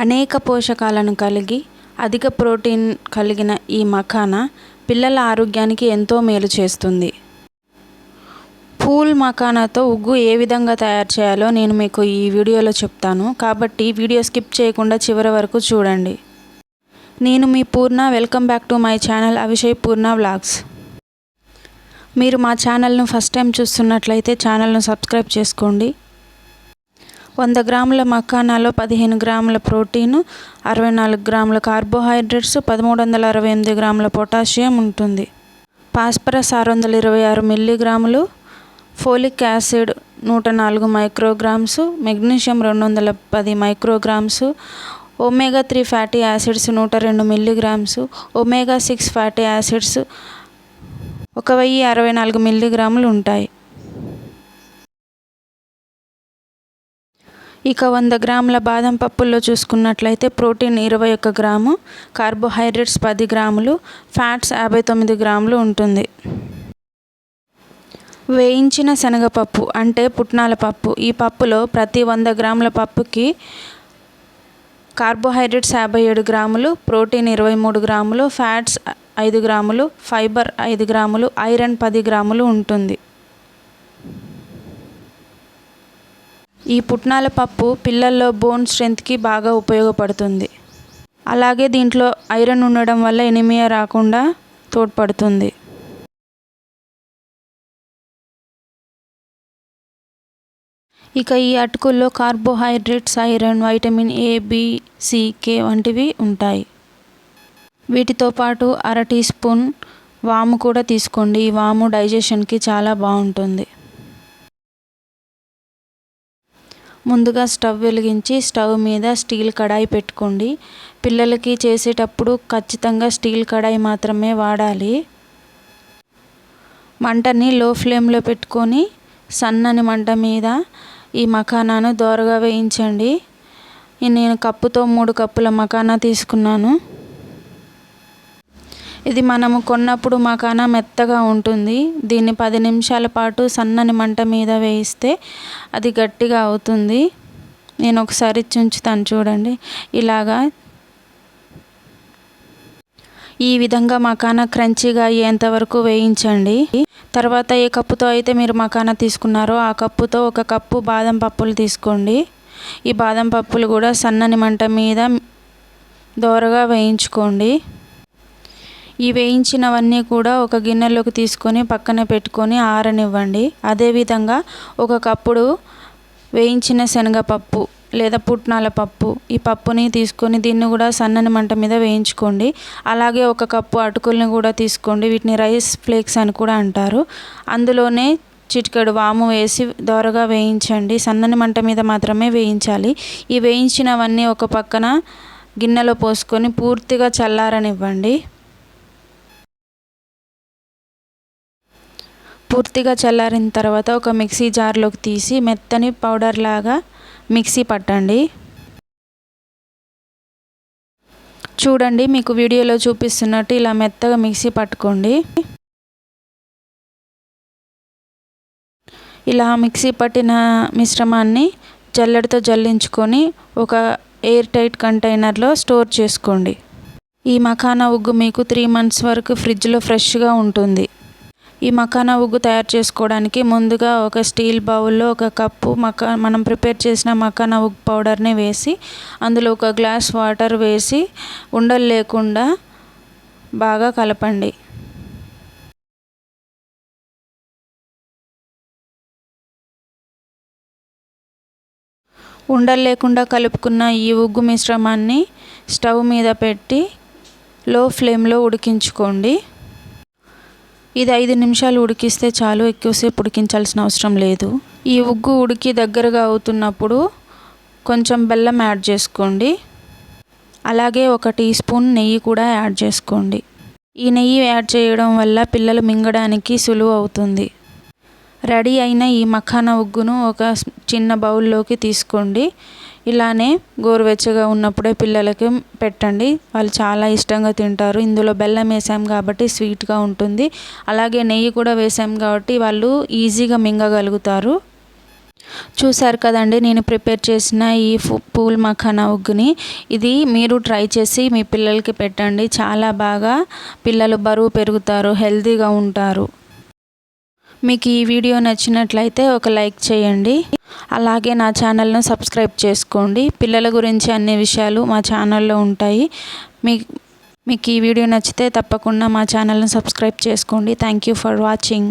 అనేక పోషకాలను కలిగి అధిక ప్రోటీన్ కలిగిన ఈ మఖానా పిల్లల ఆరోగ్యానికి ఎంతో మేలు చేస్తుంది. పూల్ మఖానాతో ఉగ్గు ఏ విధంగా తయారు చేయాలో నేను మీకు ఈ వీడియోలో చెప్తాను, కాబట్టి వీడియో స్కిప్ చేయకుండా చివరి వరకు చూడండి. నేను మీ Poorna. Welcome back to my channel Abhishek Poorna vlogs. మీరు మా ఛానల్ను ఫస్ట్ టైం చూస్తున్నట్లయితే ఛానల్ను సబ్స్క్రైబ్ చేసుకోండి. 100 గ్రాముల మఖానాలో 15 గ్రాముల ప్రోటీను, 64 గ్రాముల కార్బోహైడ్రేట్స్, 1368 గ్రాముల పొటాషియం ఉంటుంది. ఫాస్ఫరస్ 626 మిల్లీగ్రాములు, folic acid 104 micrograms, magnesium 210 micrograms, omega 3 fatty acids 102 milligrams, omega 6 fatty acids 1064 మిల్లీగ్రాములు ఉంటాయి. ఇక 100 గ్రాముల బాదం పప్పుల్లో చూసుకున్నట్లయితే ప్రోటీన్ 21 గ్రాము, కార్బోహైడ్రేట్స్ 10 గ్రాములు, ఫ్యాట్స్ 59 గ్రాములు ఉంటుంది. వేయించిన శనగపప్పు అంటే పుట్నాల పప్పు. ఈ పప్పులో ప్రతి 100 గ్రాముల పప్పుకి కార్బోహైడ్రేట్స్ 57 గ్రాములు, ప్రోటీన్ 23 గ్రాములు, ఫ్యాట్స్ 5 గ్రాములు, ఫైబర్ 5 గ్రాములు, ఐరన్ 10 గ్రాములు ఉంటుంది. ఈ పుట్నాల పప్పు పిల్లల్లో బోన్ స్ట్రెంగ్త్కి బాగా ఉపయోగపడుతుంది. అలాగే దీంట్లో ఐరన్ ఉండడం వల్ల ఎనీమియా రాకుండా తోడ్పడుతుంది. ఇక ఈ అటుకుల్లో carbohydrates, iron, vitamin A, B, C, K వంటివి ఉంటాయి. వీటితో పాటు 1/2 టీ స్పూన్ వాము కూడా తీసుకోండి. ఈ వాము డైజెషన్కి చాలా బాగుంటుంది. ముందుగా స్టవ్ వెలిగించి స్టవ్ మీద స్టీల్ కడాయి పెట్టుకోండి. పిల్లలకి చేసేటప్పుడు ఖచ్చితంగా స్టీల్ కడాయి మాత్రమే వాడాలి. మంటని లో ఫ్లేమ్లో పెట్టుకొని సన్నని మంట మీద ఈ మఖానాను దోరగా వేయించండి. నేను కప్పుతో 3 కప్పుల మఖానా తీసుకున్నాను. ఇది మనము కొన్నప్పుడు మఖానా మెత్తగా ఉంటుంది. దీన్ని 10 నిమిషాల పాటు సన్నని మంట మీద వేయిస్తే అది గట్టిగా అవుతుంది. నేను ఒకసారి చుంచుతాను చూడండి. ఇలాగా ఈ విధంగా మఖానా క్రంచీగా అయ్యేంత వరకు వేయించండి. తర్వాత ఏ కప్పుతో అయితే మీరు మఖానా తీసుకున్నారో ఆ కప్పుతో 1 కప్పు బాదం పప్పులు తీసుకోండి. ఈ బాదం పప్పులు కూడా సన్నని మంట మీద దోరగా వేయించుకోండి. ఈ వేయించినవన్నీ కూడా ఒక గిన్నెలోకి తీసుకొని పక్కన పెట్టుకొని ఆరనివ్వండి. అదేవిధంగా 1 కప్పుడు వేయించిన శనగపప్పు లేదా పుట్నాల పప్పు, ఈ పప్పుని తీసుకొని దీన్ని కూడా సన్నని మంట మీద వేయించుకోండి. అలాగే 1 కప్పు అటుకుల్ని కూడా తీసుకోండి. వీటిని రైస్ ఫ్లేక్స్ అని కూడా అంటారు. అందులోనే చిటికెడు వాము వేసి దోరగా వేయించండి. సన్నని మంట మీద మాత్రమే వేయించాలి. ఈ వేయించినవన్నీ ఒక పక్కన గిన్నెలో పోసుకొని పూర్తిగా చల్లారనివ్వండి. పూర్తిగా చల్లారిన తర్వాత ఒక మిక్సీ జార్లోకి తీసి మెత్తని పౌడర్ లాగా మిక్సీ పట్టండి. చూడండి, మీకు వీడియోలో చూపిస్తున్నట్టు ఇలా మెత్తగా మిక్సీ పట్టుకోండి. ఇలా మిక్సీ పట్టిన మిశ్రమాన్ని జల్లెడతో జల్లించుకొని ఒక ఎయిర్ టైట్ కంటైనర్లో స్టోర్ చేసుకోండి. ఈ మఖానా ఉగ్గు మీకు 3 months వరకు ఫ్రిడ్జ్లో ఫ్రెష్గా ఉంటుంది. ఈ మఖానా ఉగ్గు తయారు చేసుకోవడానికి ముందుగా ఒక స్టీల్ బౌల్లో 1 కప్పు మనం ప్రిపేర్ చేసిన మఖానా ఉగ్గు పౌడర్ని వేసి అందులో 1 గ్లాస్ వాటర్ వేసి ఉండలు లేకుండా బాగా కలపండి. ఉండలు లేకుండా కలుపుకున్న ఈ ఉగ్గు మిశ్రమాన్ని స్టవ్ మీద పెట్టి లో ఫ్లేమ్లో ఉడికించుకోండి. ఇది 5 నిమిషాలు ఉడికిస్తే చాలు, ఎక్కువసేపు ఉడికించాల్సిన అవసరం లేదు. ఈ ఉగ్గు ఉడికి దగ్గరగా అవుతున్నప్పుడు కొంచెం బెల్లం యాడ్ చేసుకోండి. అలాగే 1 టీ స్పూన్ నెయ్యి కూడా యాడ్ చేసుకోండి. ఈ నెయ్యి యాడ్ చేయడం వల్ల పిల్లలు మింగడానికి సులువు అవుతుంది. రెడీ అయిన ఈ మఖానా ఉగ్గును ఒక చిన్న బౌల్లోకి తీసుకోండి. ఇలానే గోరువెచ్చగా ఉన్నప్పుడే పిల్లలకి పెట్టండి. వాళ్ళు చాలా ఇష్టంగా తింటారు. ఇందులో బెల్లం వేసాం కాబట్టి స్వీట్గా ఉంటుంది. అలాగే నెయ్యి కూడా వేసాం కాబట్టి వాళ్ళు ఈజీగా మింగగలుగుతారు. చూసారు కదండి నేను ప్రిపేర్ చేసిన ఈ పూల్ మఖానా ఉగ్గుని. ఇది మీరు ట్రై చేసి మీ పిల్లలకి పెట్టండి. చాలా బాగా పిల్లలు బరువు పెరుగుతారు, హెల్తీగా ఉంటారు. మీకు ఈ వీడియో నచ్చినట్లయితే ఒక లైక్ చేయండి. అలాగే నా ఛానల్ను సబ్స్క్రైబ్ చేసుకోండి. పిల్లల గురించి అన్ని విషయాలు మా ఛానల్లో ఉంటాయి. మీకు ఈ వీడియో నచ్చితే తప్పకుండా మా ఛానల్ను సబ్స్క్రైబ్ చేసుకోండి. Thank you for watching.